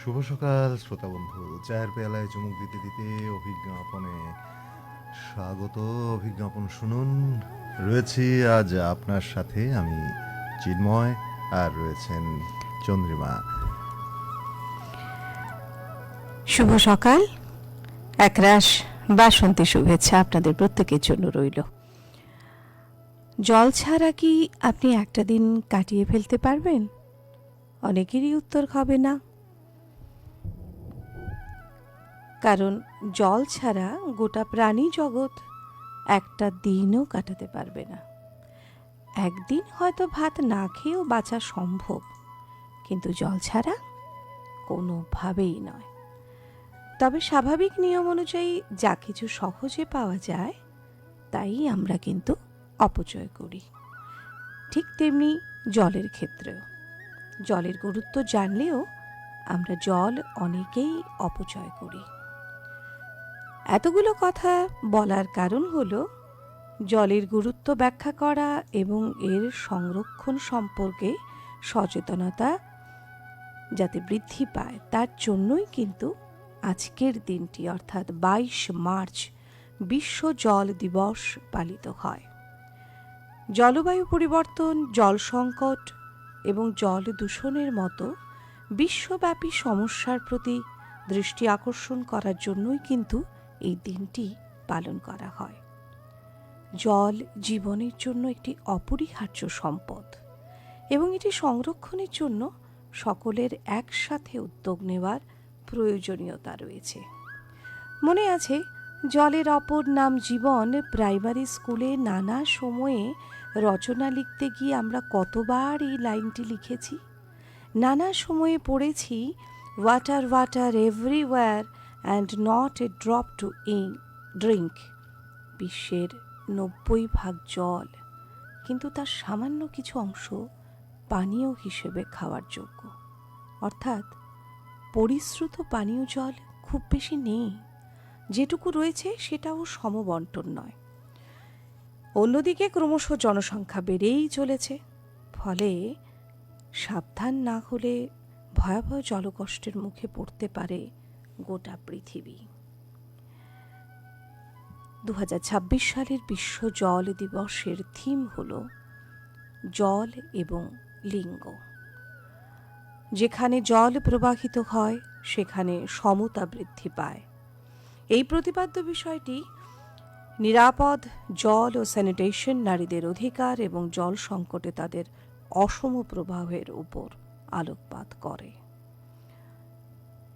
শুভ সকাল শ্রোতা বন্ধু। চায়ের পেয়ালায় চুমুক দিতে দিতে অভিজ্ঞাপনে স্বাগত। অভিজ্ঞাপন শুনুন। রয়েছি আজ আপনার সাথে আমি চিন্ময়, আর রয়েছেন চন্দ্রিমা। শুভ সকাল, একরাশ বাসন্তী শুভেচ্ছা আপনাদের প্রত্যেকের জন্য রইল। জল ছাড়া কি আপনি একটা দিন কাটিয়ে ফেলতে পারবেন? অনেকেরই উত্তর হবে না, কারণ জল ছাড়া গোটা প্রাণী জগৎ একটা দিনও কাটাতে পারবে না। একদিন হয়তো ভাত না খেয়েও বাঁচা সম্ভব, কিন্তু জল ছাড়া কোনোভাবেই নয়। তবে স্বাভাবিক নিয়ম অনুযায়ী যা কিছু সহজে পাওয়া যায় তাই আমরা কিন্তু অপচয় করি। ঠিক তেমনি জলের ক্ষেত্রেও জলের গুরুত্ব জানলেও আমরা জল অনেকেই অপচয় করি। এতগুলো কথা বলার কারণ হলো জলের গুরুত্ব ব্যাখ্যা করা এবং এর সংরক্ষণ সম্পর্কে সচেতনতা যাতে বৃদ্ধি পায়, তার জন্যই কিন্তু আজকের দিনটি অর্থাৎ 22 মার্চ বিশ্ব জল দিবস পালিত হয়। জলবায়ু পরিবর্তন, জল সংকট এবং জল দূষণের মতো বিশ্বব্যাপী সমস্যার প্রতি দৃষ্টি আকর্ষণ করার জন্যই কিন্তু এই দিনটি পালন করা হয়। জল জীবনের জন্য একটি অপরিহার্য সম্পদ এবং এটি সংরক্ষণের জন্য সকলের একসাথে উদ্যোগ নেওয়ার প্রয়োজনীয়তা রয়েছে। মনে আছে, জলের অপর নাম জীবন প্রাইমারি স্কুলে নানা সময়ে রচনা লিখতে গিয়ে আমরা কতবার এই লাইনটি লিখেছি। নানা সময়ে পড়েছি, water water everywhere and not a drop to drink. বিশ্বের 90% জল, কিন্তু তার সামান্য কিছু অংশ পানীয় হিসেবে খাওয়ার যোগ্য। অর্থাৎ পরিশ্রুত পানীয় জল খুব বেশি নেই, যেটুকু রয়েছে সেটাও সমবন্টন নয়। অন্যদিকে ক্রমশ জনসংখ্যা বেড়েই চলেছে, ফলে সাবধান না হলে ভয়াবহ জলকষ্টের মুখে পড়তে পারে গোটা পৃথিবী। 2026 সালের বিশ্ব জল দিবসের থিম হল জল এবং লিঙ্গ। যেখানে জল প্রবাহিত হয় সেখানে সমতা বৃদ্ধি পায়। এই প্রতিপাদ্য বিষয়টি নিরাপদ জল ও স্যানিটেশন, নারীদের অধিকার এবং জল সংকটে তাদের অসম প্রভাবের উপর আলোকপাত করে।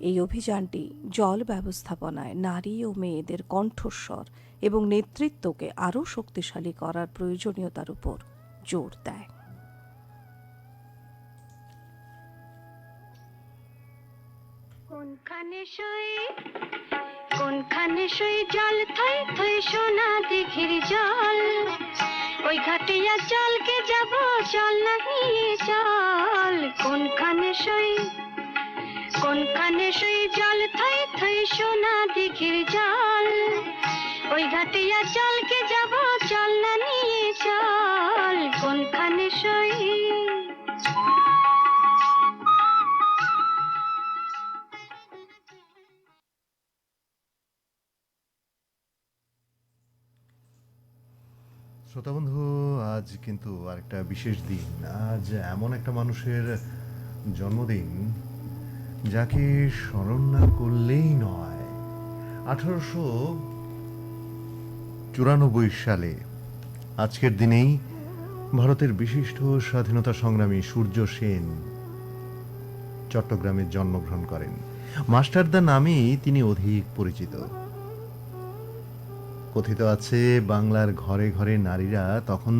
এই অভিযানটি জল ব্যবস্থাপনায় নারী ও মেয়েদের কণ্ঠস্বর এবং নেতৃত্বকে আরও শক্তিশালী করার প্রয়োজনীয়তার উপর জোর দেয়। কোনখানে সই জল থই থই সোনা দিঘির জল, ওই ঘাটিয়া জলকে যাব চল না নিয়ে চল। কোনখানে সই জল থই থই সোনা দিঘির জল, ওই ঘাটিয়া জলকে যাব চল না নিয়ে চল। কোনখানে সই। শ্রোতা বন্ধু, আজ কিন্তু আরেকটা বিশেষ দিন। আজ এমন একটা মানুষের জন্মদিন যাকে স্মরণ না করলেই নয়। 1894 সালে আজকের দিনেই ভারতের বিশিষ্ট স্বাধীনতা সংগ্রামী সূর্য সেন চট্টগ্রামে জন্মগ্রহণ করেন। মাস্টারদা নামেই তিনি অধিক পরিচিত। কথিত আছে, বাংলার ঘরে ঘরে নারীরা তখন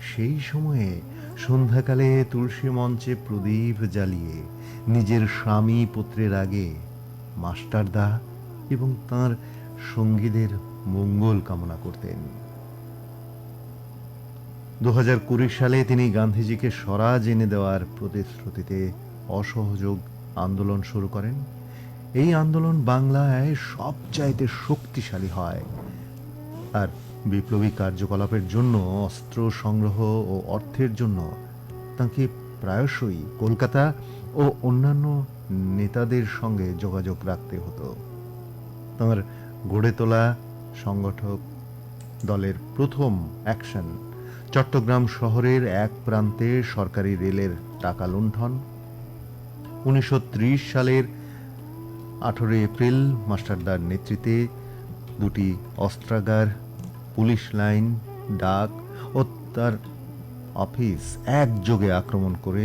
সেই সময়ে সন্ধ্যাকালে তুলসী মঞ্চে প্রদীপ জ্বালিয়ে নিজের স্বামী পুত্রের আগে মাস্টারদা এবং তাঁর সঙ্গীদের মঙ্গল কামনা করতেন। 2020 সালে তিনি গান্ধীজিকে স্বরাজ এনে দেওয়ার প্রতিশ্রুতিতে অসহযোগ আন্দোলন শুরু করেন। এই আন্দোলন বাংলায় সবচাইতে শক্তিশালী হয়, আর বিপ্লবী কার্যকলাপের জন্য অস্ত্র সংগ্রহ ও অর্থের জন্য তাকে প্রায়শই কলকাতা ও অন্যান্য নেতাদের সঙ্গে যোগাযোগ রাখতে হতো। তোমার গড়ে তোলা সংগঠক দলের প্রথম অ্যাকশন চট্টগ্রাম শহরের এক প্রান্তে সরকারি রেলের টাকা লুণ্ঠন। 1930 সালের 18 এপ্রিল মাস্টারদার নেতৃত্বে দুটি অস্ত্রাগার, পুলিশ লাইন, ডাক ও তার অফিস একযোগে আক্রমণ করে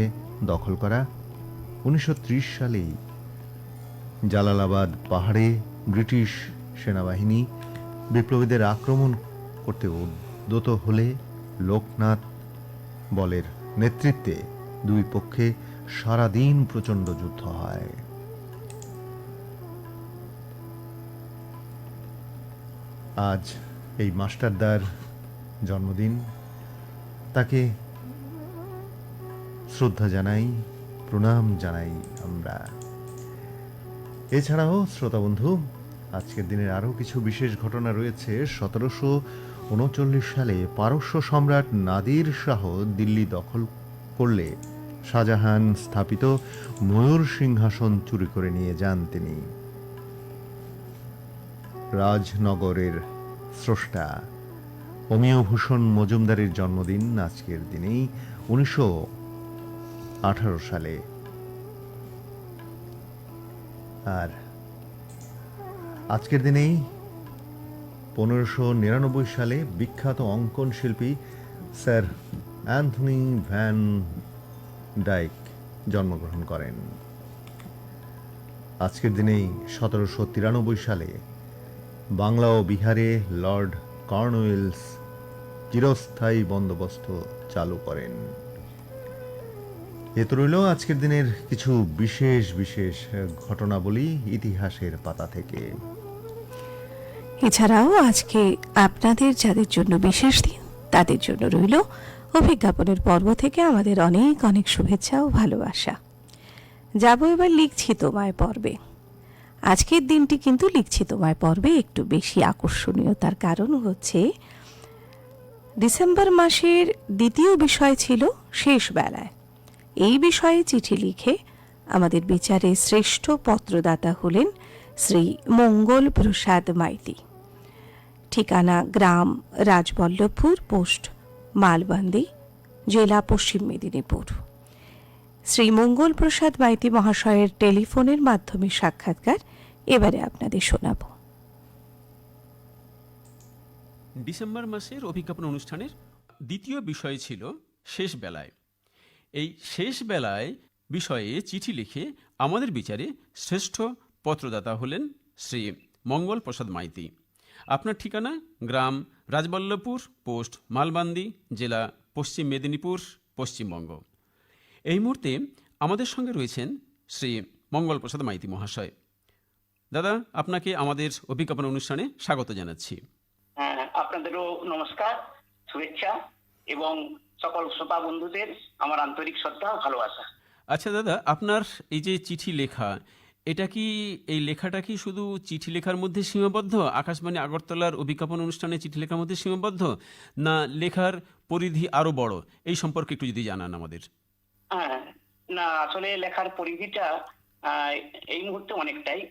দখল করা। 1930 সালেই জালালাবাদ পাহাড়ে ব্রিটিশ সেনাবাহিনী বিপ্লবীদের আক্রমণ করতে উদ্যত হলে লোকনাথ বলের নেতৃত্বে দুই পক্ষে সারাদিন প্রচণ্ড যুদ্ধ হয়। আজ এই মাস্টারদার জন্মদিন, তাকে শ্রদ্ধা জানাই, প্রণাম জানাই আমরা। এছাড়াও শ্রোতা বন্ধু, আজকের দিনের আরও কিছু বিশেষ ঘটনা রয়েছে। 1739 সালে পারস্য সম্রাট নাদির শাহ দিল্লি দখল করলে শাহজাহান স্থাপিত ময়ূর সিংহাসন চুরি করে নিয়ে যান তিনি। রাজনগরের স্রষ্টা অমিয়ভূষণ মজুমদারের জন্মদিন আজকের দিনেই 1918 সালে। আর আজকের দিনেই 1599 সালে বিখ্যাত অঙ্কন শিল্পী স্যার অ্যান্থনি ভ্যান ডাইক জন্মগ্রহণ করেন। আজকের দিনেই 1793 সালে বাংলা ও বিহারে লর্ড কর্নওয়ালিস চিরস্থায়ী বন্দোবস্ত চালু করেন। এ তো রইল আজকের দিনের কিছু বিশেষ বিশেষ ঘটনাবলী ইতিহাসের পাতা থেকে। এছাড়াও আজকে আপনাদের যাদের জন্য বিশেষ দিন, তাদের জন্য রইল অভিজ্ঞাপনের পর্ব থেকে আমাদের অনেক অনেক শুভেচ্ছা ও ভালোবাসা। যাব এবার লিখছি তোমায় পর্বে। আজকের দিনটি কিন্তু লিখছি তোমায় পর্বে একটু বেশি আকর্ষণীয়। তার কারণ হচ্ছে ডিসেম্বর মাসের দ্বিতীয় বিষয় ছিল শেষ বেলায়। এই বিষয়ে চিঠি লিখে আমাদের বিচারে শ্রেষ্ঠ পত্রদাতা হলেন শ্রী মঙ্গল প্রসাদ মাইতি। ঠিকানা গ্রাম রাজবল্লভপুর, পোস্ট মালবান্দি, জেলা পশ্চিম মেদিনীপুর। শ্রী মঙ্গল প্রসাদ মাইতি মহাশয়ের টেলিফোনের মাধ্যমে সাক্ষাৎকার এবারে আপনাদের শোনাব। ডিসেম্বর মাসের অভিজ্ঞাপন অনুষ্ঠানের দ্বিতীয় বিষয় ছিল শেষ বেলায়। এই শেষ বেলায় বিষয়ে চিঠি লিখে আমাদের বিচারে শ্রেষ্ঠ পত্রদাতা হলেন শ্রী মঙ্গল প্রসাদ মাইতি। আপনার ঠিকানা গ্রাম রাজবল্লভপুর, পোস্ট মালবান্দি, জেলা পশ্চিম মেদিনীপুর, পশ্চিমবঙ্গ। এই মুহূর্তে আমাদের সঙ্গে রয়েছেন শ্রী মঙ্গল প্রসাদ মাইতি মহাশয়। দাদা, আপনাকে আমাদের অভিজ্ঞাপন অনুষ্ঠানে স্বাগত জানাচ্ছি। আপনাদেরও নমস্কার, শুভেচ্ছা এবং সকল শ্রোতা বন্ধুদের আমার আন্তরিক শ্রদ্ধা ও ভালোবাসা। আচ্ছা দাদা, আপনার এই যে চিঠি লেখা, এটা কি এই লেখাটা কি শুধু চিঠি লেখার মধ্যে সীমাবদ্ধ, আকাশবাণী আগরতলার অভিজ্ঞাপন অনুষ্ঠানে চিঠি লেখার মধ্যে সীমাবদ্ধ, না লেখার পরিধি আরো বড়? এই সম্পর্কে একটু যদি জানান আমাদের। না, আসলে লেখার পরিধিটা এই মুহূর্তে অনেকটাই।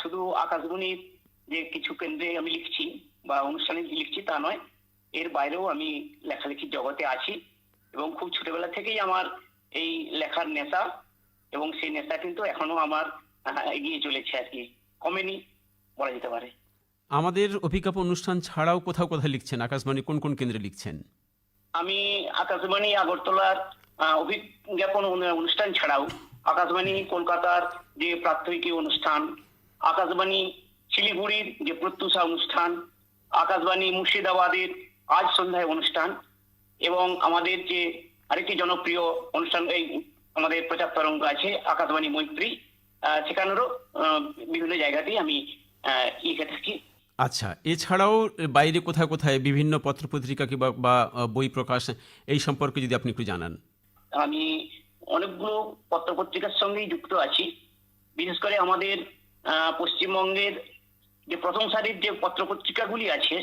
শুধু আকাশবাণীর যে কিছু কেন্দ্রে আমি লিখছি বা অনুষ্ঠানে লিখছি তা নয়, এর বাইরেও আমি লেখালেখির জগতে আছি এবং খুব ছোটবেলা থেকেই আমার এই লেখার নেশা, এবং সেই নেশা কিন্তু এখনো আমার এগিয়ে চলেছে আর কি, কমেনি বলা যেতে পারে। আমাদের অভিজ্ঞাপন অনুষ্ঠান ছাড়াও কোথাও কোথায় লিখছেন? আকাশবাণী কোন কোন কেন্দ্রে লিখছেন? আমি আকাশবাণী আগরতলার অভিজ্ঞাপন অনুষ্ঠান ছাড়াও আকাশবাণী কলকাতার যে প্রাত্যহিকী অনুষ্ঠান, আকাশবাণী শিলিগুড়ির যে প্রত্যুষা অনুষ্ঠান, আকাশবাণী মুর্শিদাবাদের আজ সন্ধ্যায় অনুষ্ঠান, এবং আমাদের যে আরেকটি জনপ্রিয় অনুষ্ঠান এই আমাদের প্রচার তরঙ্গ আছে আকাশবাণী মৈত্রী, সেখানেরও বিভিন্ন জায়গাতেই আমি লিখে থাকি। আচ্ছা, এছাড়াও বাইরে কোথায় কোথায় বিভিন্ন পত্রপত্রিকা বা বই প্রকাশ, এই সম্পর্কে যদি আপনি একটু জানান। আমি অনেকগুলো পত্রপত্রিকার সঙ্গেই যুক্ত আছি। বিশেষ করে আমাদের পশ্চিমবঙ্গের যে প্রথম সারির যে পত্রপত্রিকাগুলি আছে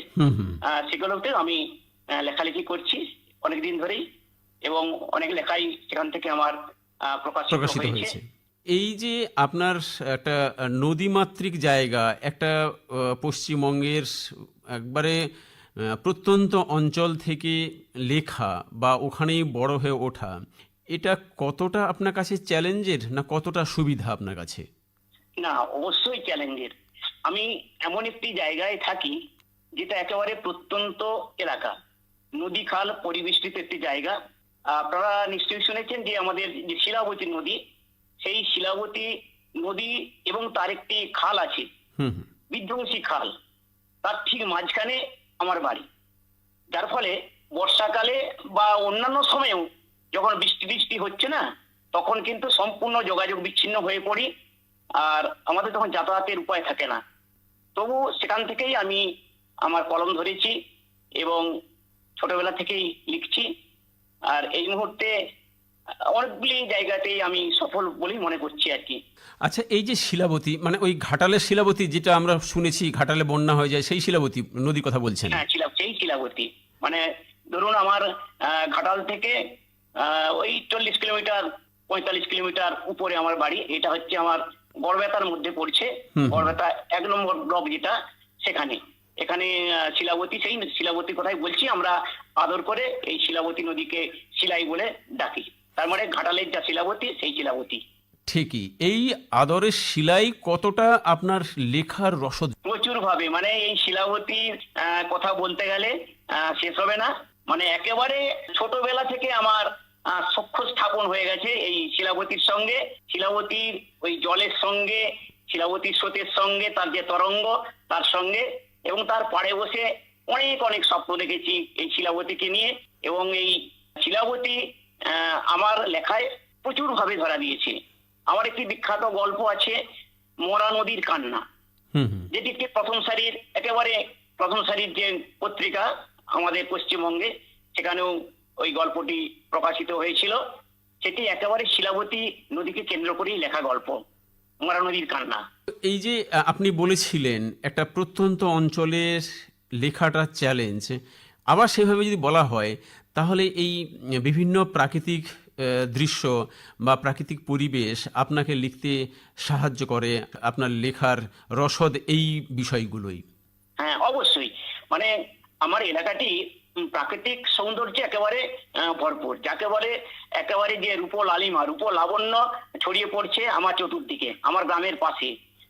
সেগুলোতে আমি লেখালেখি করছি অনেকদিন ধরেই, এবং অনেক লেখাই সেখান থেকে আমার প্রকাশিত হয়েছে। এই যে আপনার একটা নদীমাতৃক জায়গা, একটা পশ্চিমবঙ্গের একবারে প্রত্যন্ত অঞ্চল থেকে লেখা বা ওখানেই বড় হয়ে ওঠা, এটা কতটা আপনার কাছে চ্যালেঞ্জের না কতটা সুবিধা আপনার কাছে? না, অবশ্যই চ্যালেঞ্জের। আমি এমন একটি জায়গায় থাকি যেটা একেবারে প্রত্যন্ত এলাকা, নদী খাল পরিবেষ্টিত একটি জায়গা। আপনারা নিশ্চয়ই শুনেছেন যে আমাদের যে শিলাবতী নদী, সেই শিলাবতী নদী এবং তার একটি খাল আছে, হুম হুম। বিধ্বংসী খাল, তার ঠিক মাঝখানে আমার বাড়ি। যার ফলে বর্ষাকালে বা অন্যান্য সময়েও যখন বৃষ্টি বৃষ্টি হচ্ছে না, তখন কিন্তু সম্পূর্ণ যোগাযোগ বিচ্ছিন্ন হয়ে পড়ি, আর আমাদের তখন যাতায়াতের উপায় থাকে না। তবু সেখান থেকেই আমি আমার কলম ধরেছি এবং ছোটবেলা থেকেই লিখছি। আর এই মুহূর্তে অনেকগুলি জায়গাতেই আমি সফল বলেই মনে করছি আর কি। আচ্ছা, এই যে শিলাবতী, মানে ওই ঘাটালের শিলাবতী যেটা আমরা শুনেছি ঘাটালে বন্যা হয়ে যায়, সেই শিলাবতী নদী কথা বলছেন? হ্যাঁ, সেই শিলাবতী। মানে ধরুন আমার ঘাটাল থেকে ওই 40 কিলোমিটার 45 কিলোমিটার উপরে আমার বাড়ি। এটা হচ্ছে আমার গড়বেতার মধ্যে পড়ছে, গড়বেতা 1 নম্বর ব্লক যেটা, সেখানে। এখানে শিলাবতী, সেই শিলাবতী কথাই বলছি। আমরা আদর করে এই শিলাবতী নদীকে শিলাই বলে ডাকি। তার মানে ঘাটালের যা শিলাবতী, সেই শিলাবতী। ঠিকই। এই আদরের শিলাই কতটা আপনার লেখার রসদ? প্রচুর ভাবে, মানে এই শিলাবতীর কথা বলতে গেলে শেষ হবে না। মানে একেবারে ছোটবেলা থেকে আমার সখ্য স্থাপন হয়ে গেছে এই শিলাবতীর সঙ্গে, শিলাবতীর ওই জলের সঙ্গে, শিলাবতীর স্রোতের সঙ্গে, তার যে তরঙ্গ তার সঙ্গে, এবং তার পাড়ে বসে অনেক অনেক স্বপ্ন দেখেছি এই শিলাবতীকে নিয়ে। এবং এই শিলাবতী আমার লেখায় প্রচুর ভাবে ধরা দিয়েছে। আমার একটি বিখ্যাত গল্প আছে, মরা নদীর কান্না, যেটি একটি একেবারে প্রথম সারির যে পত্রিকা আমাদের পশ্চিমবঙ্গে, সেখানেও ওই গল্পটি প্রকাশিত হয়েছিল। সেটি একেবারে শিলাবতী নদীকে কেন্দ্র করেই লেখা গল্প, মরা নদীর কান্না। এই যে আপনি বলেছিলেন একটা প্রত্যন্ত অঞ্চলের লেখাটা চ্যালেঞ্জ, আবার সেভাবে যদি বলা হয় তাহলে এই বিভিন্ন প্রাকৃতিক দৃশ্য বা প্রাকৃতিক পরিবেশ আপনাকে লিখতে সাহায্য করে, আপনার লেখার রসদ এই বিষয়গুলোই। হ্যাঁ, অবশ্যই। মানে আমার এলাকাটি প্রাকৃতিক সৌন্দর্যে একেবারে ভরপুর, যাকে বলে একেবারে যে রূপ লালিমা, রূপ লাবণ্য ছড়িয়ে পড়ছে আমার চতুর্দিকে, আমার গ্রামের পাশে।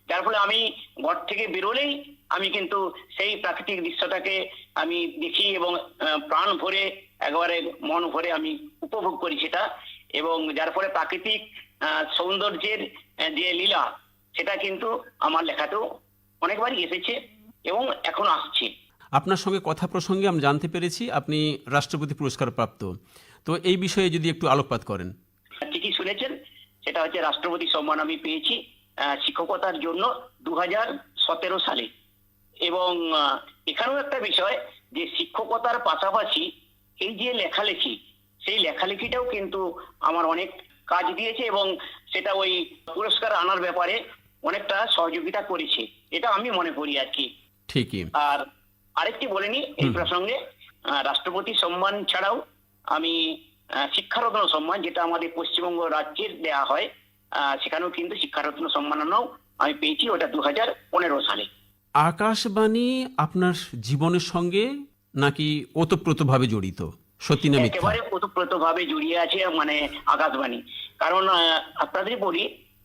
যার ফলে আমি ঘর থেকে বেরোলেই আমি কিন্তু সেই প্রাকৃতিক দৃশ্যটাকে আমি দেখি এবং প্রাণ ভরে, একেবারে মন ভরে আমি উপভোগ করি সেটা। এবং যার ফলে প্রাকৃতিক সৌন্দর্যের যে লীলা, সেটা কিন্তু আমার লেখাতেও অনেকবারই এসেছে এবং এখন আসছে। আপনার সঙ্গে কথা প্রসঙ্গে আমি জানতে পেরেছি আপনি রাষ্ট্রপতি পুরস্কার প্রাপ্ত, তো এই বিষয়ে যদি একটু আলোকপাত করেন। ঠিকই শুনেছেন, সেটা হচ্ছে রাষ্ট্রপতি সম্মান আমি পেয়েছি শিক্ষকতার জন্য 2017 সালে। এবং এখানেও একটা বিষয় যে শিক্ষকতার পাশাপাশি এই যে লেখালেখি, সেই লেখালেখিটাও কিন্তু আমার অনেক কাজ দিয়েছে এবং সেটা ওই পুরস্কার আনার ব্যাপারে অনেকটা সহযোগিতা করেছে, এটা আমি মনে করি আর কি। ঠিকই। আর আরেকটি বলে নি এই প্রসঙ্গে, রাষ্ট্রপতি সম্মান ছাড়াও আমি শিক্ষারত্ন সম্মান, যেটা আমাদের পশ্চিমবঙ্গ রাজ্যের দেয়া হয়, সেখানেও কিন্তু শিক্ষারত্ন সম্মাননাও আমি পেয়েছি, ওটা 2015 সালে। আকাশবাণী আপনার জীবনের সঙ্গে নাকি ওতপ্রোতভাবে জড়িত, সত্যি না মিথ্যা? একেবারে ওতপ্রোতভাবে জড়িয়ে আছে মানে আকাশবাণী। কারণ আপনাদের বলি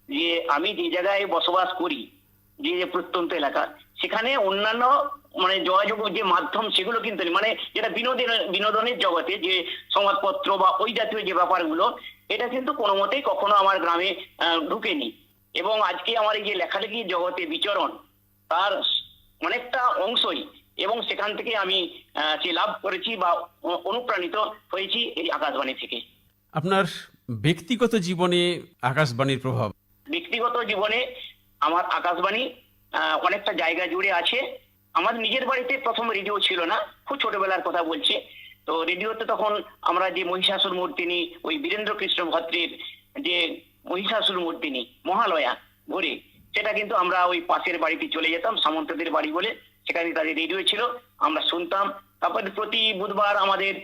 যে আমি যে জায়গায় বসবাস করি, যে প্রত্যন্ত এলাকা, সেখানে অন্যান্য মানে যোগাযোগ যে মাধ্যম সেগুলো কিন্তু মানে যেটা বিনোদনের জগতে যে সংবাদপত্র বা ওই জাতীয় যে ব্যাপারগুলো, এটা কিন্তু কোনো মতেই কখনো আমার গ্রামে ঢুকেনি। এবং আজকে আমার এই যে লেখালেখির জগতে বিচরণ, তার অনেকটা অংশই, এবং সেখান থেকে আমি যে লাভ করেছি বা অনুপ্রাণিত হয়েছি এই আকাশবাণী থেকে। আপনার ব্যক্তিগত জীবনে আকাশবাণীর প্রভাব? ব্যক্তিগত জীবনে আমার আকাশবাণী অনেকটা জায়গা জুড়ে আছে। আমার নিজের বাড়িতে প্রথম রেডিও ছিল না, খুব ছোটবেলার কথা বলছে। তো রেডিওতে তখন আমরা যে মহিষাসুর মূর্তিনি, ওই বীরেন্দ্র কৃষ্ণ ভদ্রের যে মহিষাসুর মূর্তিনি মহালয়া ঘুরে, সেটা কিন্তু আমরা ওই পাশের বাড়িতে চলে যেতাম, সামন্তদের বাড়ি বলে, সেখানে তাদের রেডিও ছিল, আমরা শুনতাম। তারপরে প্রতি বুধবার আমাদের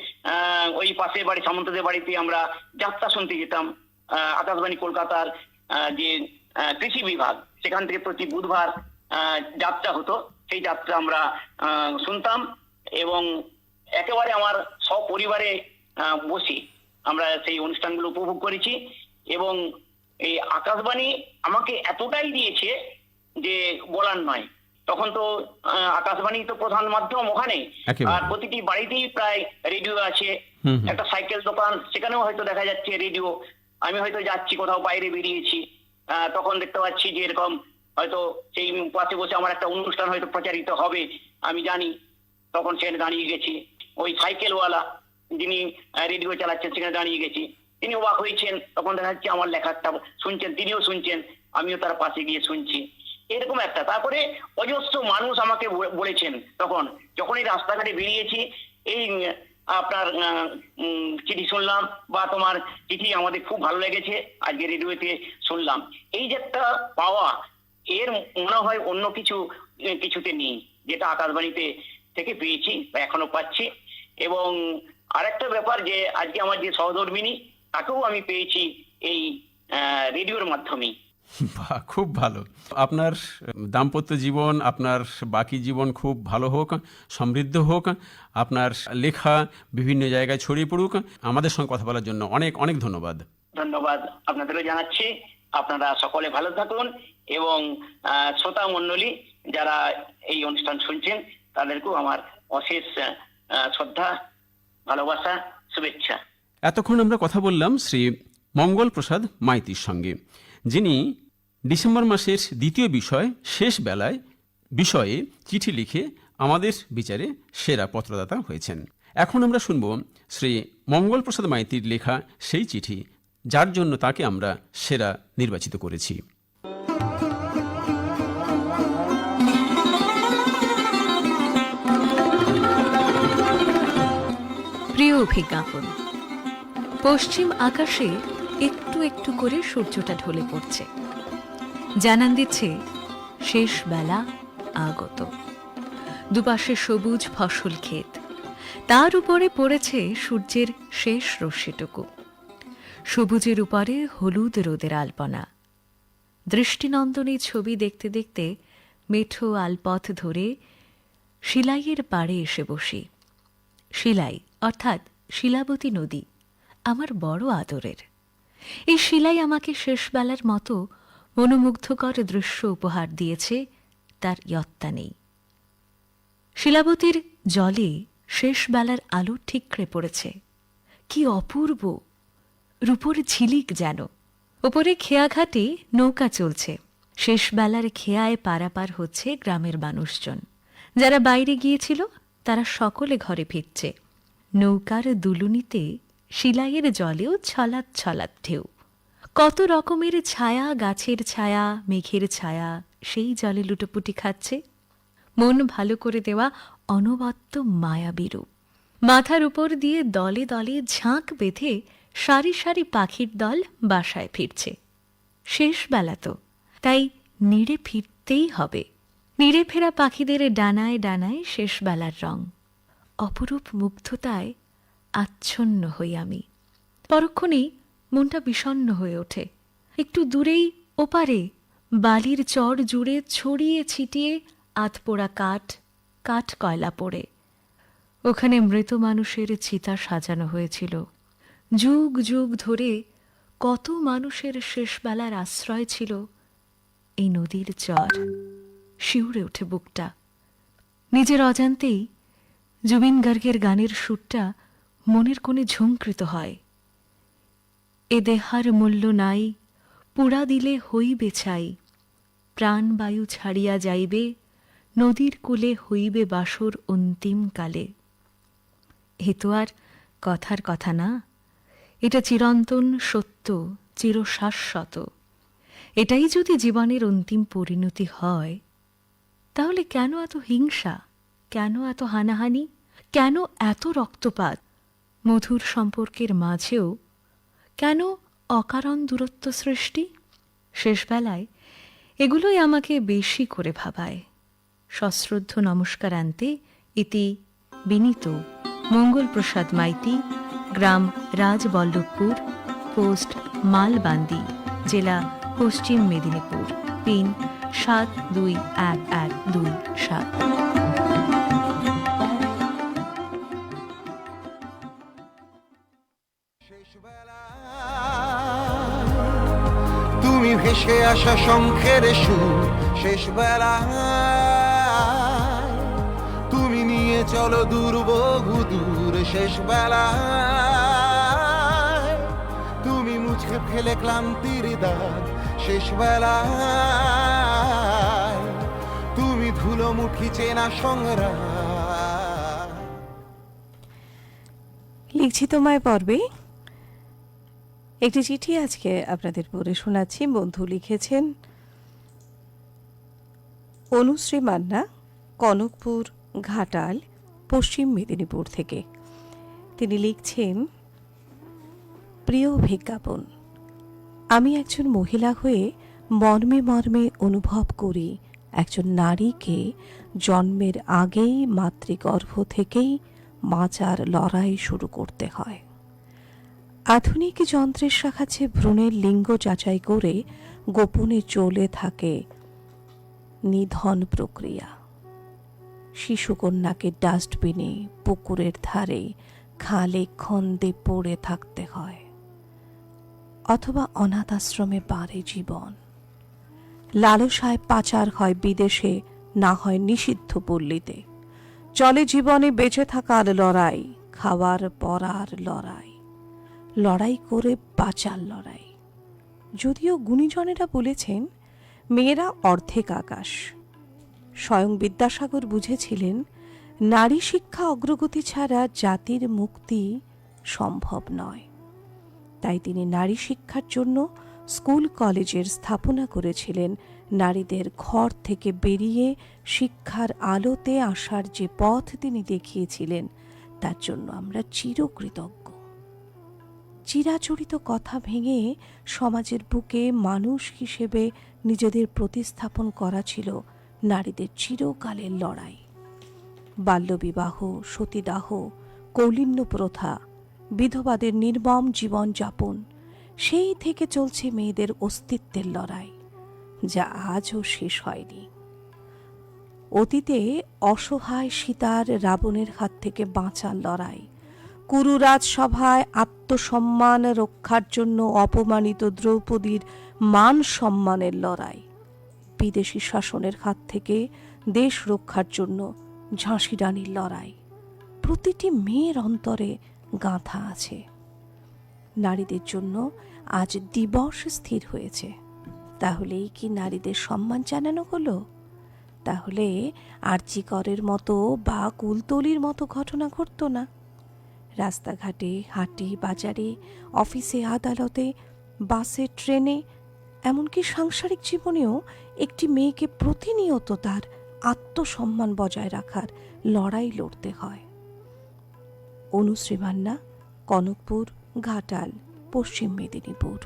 ওই পাশের বাড়ি সামন্তদের বাড়িতে আমরা যাত্রা শুনতে যেতাম, আকাশবাণী কলকাতার যে কৃষি বিভাগ, সেখান থেকে প্রতি বুধবার যাত্রা হতো। সেই যাত্রা আমরা শুনতাম এবং একেবারে আমার সপরিবারে বসে আমরা সেই অনুষ্ঠানগুলো উপভোগ করেছি। এবং এই আকাশবাণী আমাকে এতটাই দিয়েছে যে বলার নয়। তখন তো আকাশবাণী তো প্রধান মাধ্যম ওখানে, একেবারে। আর প্রতিটি বাড়িতেই প্রায় রেডিও আছে। একটা সাইকেল দোকান, সেখানেও হয়তো দেখা যাচ্ছে রেডিও। আমি হয়তো যাচ্ছি কোথাও বাইরে বেরিয়েছি, তখন দেখতে পাচ্ছি যে এরকম হয়তো সেই পাশে বসে আমার একটা অনুষ্ঠান হয়তো প্রচারিত হবে, আমি জানি, তখন সেখানে দাঁড়িয়ে গেছি। ওই সাইকেলওয়ালা যিনি রেডিও চালাচ্ছেন সেখানে দাঁড়িয়ে গেছি, তিনি অবাক হয়েছেন। তখন দেখা যাচ্ছে আমার লেখাটা শুনছেন, তিনিও শুনছেন, আমিও তার পাশে গিয়ে শুনছি, এরকম একটা। তারপরে অজস্র মানুষ আমাকে বলেছেন, তখন যখন এই রাস্তাঘাটে বেরিয়েছি, এই আপনার চিঠি শুনলাম বা তোমার চিঠি আমাদের খুব ভালো লেগেছে, আজকে রেডিওতে শুনলাম। এই যে একটা পাওয়া, এর মনে হয় অন্য কিছুতে নেই, যেটা আকাশবাণীতে থেকে পেয়েছি বা এখনো পাচ্ছি। এবং আরেকটা ব্যাপার যে আজকে আমার যে সহধর্মিনী, তাকেও আমি পেয়েছি এই রেডিওর মাধ্যমেই। বাহ, খুব ভালো। আপনার দাম্পত্য জীবন, আপনার বাকি জীবন খুব ভালো হোক, সমৃদ্ধ হোক, আপনার লেখা বিভিন্ন জায়গায় ছড়িয়ে পড়ুক। আমাদের সঙ্গে কথা বলার জন্য অনেক অনেক ধন্যবাদ। ধন্যবাদ আপনাদেরও জানাচ্ছি। আপনারা সকলে ভালো থাকুন এবং শ্রোতা মণ্ডলী যারা এই অনুষ্ঠান শুনছেন তাদেরকেও আমার অশেষ শ্রদ্ধা, ভালোবাসা, শুভেচ্ছা। এতক্ষণ আমরা কথা বললাম শ্রী মঙ্গল প্রসাদ মাইতির সঙ্গে, যিনি ডিসেম্বর মাসের দ্বিতীয় বিষয় শেষ বেলায় বিষয়ে চিঠি লিখে আমাদের বিচারে সেরা পত্রদাতা হয়েছেন। এখন আমরা শুনব শ্রী মঙ্গল প্রসাদ মাইতির লেখা সেই চিঠি, যার জন্য তাকে আমরা সেরা নির্বাচিত করেছি। প্রিয় অভিজ্ঞাপন, পশ্চিম আকাশে একটু একটু করে সূর্যটা ঢলে পড়ছে, জানান দিচ্ছে শেষ বেলা আগত। দুপাশে সবুজ ফসল ক্ষেত, তার উপরে পড়েছে সূর্যের শেষ রশ্মিটুকু। সবুজের উপরে হলুদ রোদের আলপনা। দৃষ্টিনন্দনী ছবি দেখতে দেখতে মেঠো আলপথ ধরে শিলাইয়ের পাড়ে এসে বসি। শিলাই অর্থাৎ শিলাবতী নদী আমার বড় আদরের। এই শিলাই আমাকে শেষবেলার মতো মনোমুগ্ধকর দৃশ্য উপহার দিয়েছে, তার ইয়ত্তা নেই। শিলাবতীর জলে শেষবেলার আলো ঠিকরে পড়েছে, কি অপূর্ব রূপোর ঝিলিক যেন। ওপরে খেয়াঘাটে নৌকা চলছে, শেষবেলার খেয়ায় পারাপার হচ্ছে গ্রামের মানুষজন। যারা বাইরে গিয়েছিল তারা সকলে ঘরে ফিরছে। নৌকার দুলুনিতে শিলাইয়ের জলেও ছলাৎ ছলাৎ ঢেউ। কত রকমের ছায়া, গাছের ছায়া, মেঘের ছায়া সেই জলে লুটোপুটি খাচ্ছে। মন ভালো করে দেওয়া অনবদ্য মায়াবী রূপ। মাথার উপর দিয়ে দলে দলে ঝাঁক বেঁধে সারি সারি পাখির দল বাসায় ফিরছে। শেষ বেলা তো, তাই নিড়ে ফিরতেই হবে। নিড়ে ফেরা পাখিদের ডানায় ডানায় শেষ বেলার রং। অপরূপ মুগ্ধতায় আচ্ছন্ন হই আমি। পরক্ষণেই মনটা বিষণ্ণ হয়ে ওঠে। একটু দূরেই ওপারে বালির চর জুড়ে ছড়িয়ে ছিটিয়ে আধপোড়া কাঠ, কাঠ কয়লা পড়ে। ওখানে মৃত মানুষের চিতা সাজানো হয়েছিল। যুগ যুগ ধরে কত মানুষের শেষবেলার আশ্রয় ছিল এই নদীর চর। শিউরে ওঠে বুকটা। নিজের অজান্তেই জুবিন গার্গের গানের সুরটা মনের কোণে ঝুঁকৃত হয়। এ দেহার মূল্য নাই, পুরা দিলে হইবে ছাই, প্রাণবায়ু ছাড়িয়া যাইবে, নদীর কূলে হইবে বাসর অন্তিম কালে। এ তো আর কথার কথা না, এটা চিরন্তন সত্য, চিরশাশ্বত। এটাই যদি জীবনের অন্তিম পরিণতি হয়, তাহলে কেন এত হিংসা, কেন এত হানাহানি, কেন এত রক্তপাত? মধুর সম্পর্কের মাঝেও কেন অকারণ দূরত্ব সৃষ্টি? শেষবেলায় এগুলোই আমাকে বেশি করে ভাবায়। সশ্রদ্ধ নমস্কার আনতে ইতি বিনীত মঙ্গল প্রসাদ মাইতি, গ্রাম রাজবল্লভপুর, পোস্ট মালবান্দি, জেলা পশ্চিম মেদিনীপুর, পিন 721127। তুমি ভেসে আসা শঙ্খের সুর শেষ বেলায়, তুমি নিয়ে চলো দূর বহু দূর শেষ বেলায়, তুমি মুছে ফেলে ক্লান্তির দাগ শেষ বেলায়, তুমি ধুলো মুঠি চেনা সংগ্রাম। লিখছি তোমায় পর্বে একটি চিঠি আজকে আপনাদের পড়ে শোনাচ্ছি। বন্ধু লিখেছেন, অনুশ্রী মান্না, কনকপুর, ঘাটাল, পশ্চিম মেদিনীপুর থেকে। তিনি লিখছেন, প্রিয় বিজ্ঞাপন, আমি একজন মহিলা হয়ে মর্মে মর্মে অনুভব করি একজন নারীকে জন্মের আগেই মাতৃগর্ভ থেকেই বাঁচার লড়াই শুরু করতে হয়। আধুনিক যন্ত্রের সাহায্যে ভ্রূণের লিঙ্গ যাচাই করে গোপনে চলে থাকে নিধন প্রক্রিয়া। শিশুকন্যাকে ডাস্টবিনে, পুকুরের ধারে, খালে খন্দে পড়ে থাকতে হয়, অথবা অনাথ আশ্রমে বাড়ে জীবন। লালসায় পাচার হয় বিদেশে, না হয় নিষিদ্ধ পল্লীতে। চলে জীবনে বেঁচে থাকার লড়াই, খাওয়ার পরার লড়াই, লড়াই করে বাঁচার লড়াই। যদিও গুণীজনেরা বলেছেন মেয়েরা অর্ধেক আকাশ। স্বয়ং বিদ্যাসাগর বুঝেছিলেন নারী শিক্ষা অগ্রগতি ছাড়া জাতির মুক্তি সম্ভব নয়। তাই তিনি নারী শিক্ষার জন্য স্কুল কলেজের স্থাপনা করেছিলেন। নারীদের ঘর থেকে বেরিয়ে শিক্ষার আলোতে আসার যে পথ তিনি দেখিয়েছিলেন, তার জন্য আমরা চিরকৃতজ্ঞ। চিরাচরিত কথা ভেঙে সমাজের বুকে মানুষ হিসেবে নিজেদের প্রতিস্থাপন করা ছিল নারীদের চিরকালের লড়াই। বাল্যবিবাহ, সতীদাহ, কৌলিন্য প্রথা, বিধবাদের নির্মম জীবনযাপন, সেই থেকে চলছে মেয়েদের অস্তিত্বের লড়াই, যা আজও শেষ হয়নি। অতীতে অসহায় সীতার রাবণের হাত থেকে বাঁচার লড়াই, কুরু রাজসভায় আত্মসম্মান রক্ষার জন্য অপমানিত দ্রৌপদীর মান সম্মানের লড়াই, বিদেশি শাসনের হাত থেকে দেশ রক্ষার জন্য ঝাঁসি রানীর লড়াই, প্রতিটি মেয়ের অন্তরে গাঁথা আছে। নারীদের জন্য আজ দিবস স্থির হয়েছে, তাহলেই কি নারীদের সম্মান জানানো হলো? তাহলে আরজি করের মতো বা কুলতলির মতো ঘটনা ঘটতো না। রাস্তাঘাটে, হাটে, বাজারে, অফিসে, আদালতে, বাসে, ট্রেনে, এমনকি সাংসারিক জীবনেও একটি মেয়েকে প্রতিনিয়ত তার আত্মসম্মান বজায় রাখার লড়াই লড়তে হয়। অনুশ্রী মান্না, কনকপুর, ঘাটাল, পশ্চিম মেদিনীপুর।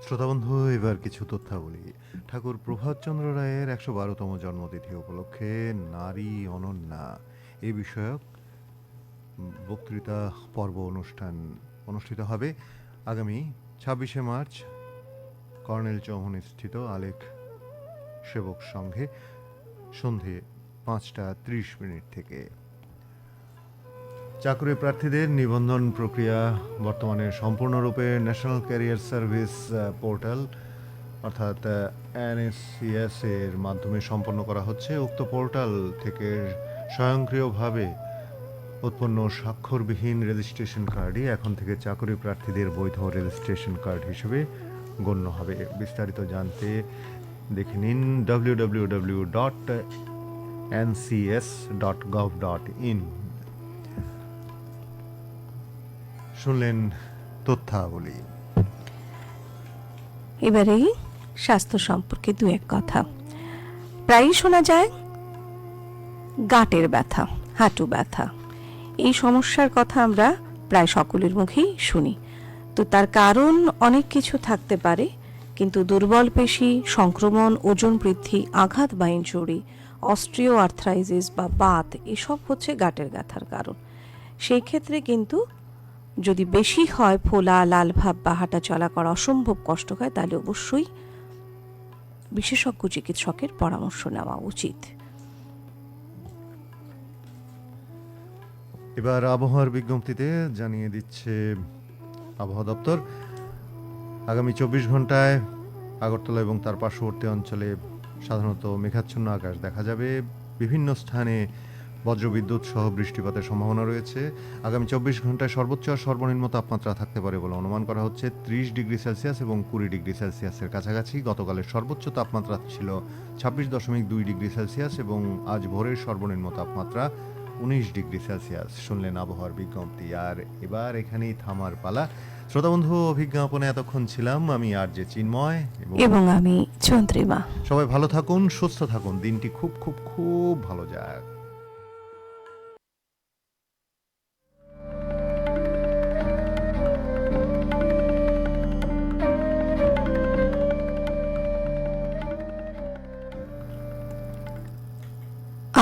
শ্রোতাবন্ধু, এবার কিছু তথ্যাবলী। ঠাকুর প্রভাতচন্দ্র রায়ের ১১২তম জন্মতিথি উপলক্ষে নারী অনন্যা এ বিষয়ক বক্তৃতা পর্ব অনুষ্ঠান অনুষ্ঠিত হবে আগামী ২৬শে মার্চ কর্নেল চৌমুহনী স্থিত আলেখ সেবক সংঘে সন্ধে ৫টা ৩০ থেকে। চাকরি প্রার্থীদের নিবন্ধন প্রক্রিয়া বর্তমানে সম্পূর্ণরূপে ন্যাশনাল ক্যারিয়ার সার্ভিস পোর্টাল অর্থাৎ NSCS এর মাধ্যমে সম্পন্ন করা হচ্ছে। উক্ত পোর্টাল থেকে স্বয়ংক্রিয়ভাবে উৎপন্ন স্বাক্ষরবিহীন রেজিস্ট্রেশন কার্ডই এখন থেকে চাকরি প্রার্থীদের বৈধ রেজিস্ট্রেশন কার্ড হিসেবে গণ্য হবে। বিস্তারিত জানতে দেখে নিন www.ncs.gov.in। শুনলেন তথ্যাবলী। এবারে স্বাস্থ্য সম্পর্কে দু এক কথা। প্রায়ই শোনা যায় গাঁটের ব্যথা, হাঁটু ব্যথা, এই সমস্যার কথা আমরা প্রায় সকলের মুখেই শুনি। তো তার কারণ অনেক কিছু থাকতে পারে, কিন্তু দুর্বল পেশি, সংক্রমণ, ওজন বৃদ্ধি, আঘাত বা ইনজুরি, অস্ট্রিও আর্থ্রাইটিস বা বাত, এসব হচ্ছে গাঁটের ব্যথার কারণ। সেই ক্ষেত্রে কিন্তু যদি বেশি হয়, ফোলা লাল ভাব বা হাঁটা চলা করা অসম্ভব কষ্ট হয়, তাহলে অবশ্যই বিশেষজ্ঞ চিকিৎসকের পরামর্শ নেওয়া উচিত। এবার আবহাওয়ার বিজ্ঞপ্তিতে জানিয়ে দিচ্ছে আবহাওয়া দপ্তর, আগামী 24 ঘন্টায় আগরতলা এবং তার পার্শ্ববর্তী অঞ্চলে সাধারণত মেঘাচ্ছন্ন আকাশ দেখা যাবে। বিভিন্ন স্থানে বজ্রবিদ্যুৎ সহ বৃষ্টিপাতের সম্ভাবনা রয়েছে। আগামী 24 ঘন্টায় সর্বোচ্চ আর সর্বনিম্ন তাপমাত্রা থাকতে পারে বলে অনুমান করা হচ্ছে 30 ডিগ্রি সেলসিয়াস এবং 20 ডিগ্রি সেলসিয়াসের কাছাকাছি। গতকালের সর্বোচ্চ তাপমাত্রা ছিল 26.2 ডিগ্রি সেলসিয়াস এবং আজ ভোরের সর্বনিম্ন তাপমাত্রা 19 ডিগ্রি সেলসিয়াস। শুনলেন আবহাওয়ার বিজ্ঞপ্তি। আর এবার এখানেই থামার পালা। শ্রোতাবন্ধু, অভিজ্ঞাপনে এতক্ষণ ছিলাম আমি আরজে চিন্ময় এবং আমি চন্দ্রিমা। সবাই ভালো থাকুন, সুস্থ থাকুন, দিনটি খুব খুব খুব ভালো যায়।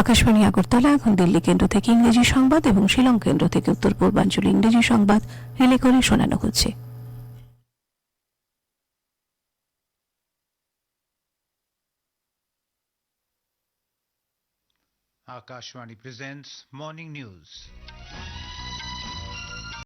আকাশবাণী আগরতলা এখন দিল্লি কেন্দ্র থেকে ইংরেজি সংবাদ এবং শিলং কেন্দ্র থেকে উত্তর পূর্বাঞ্চল ইংরেজি সংবাদ রিলে করে শোনানো হচ্ছে। Akashvani presents Morning News.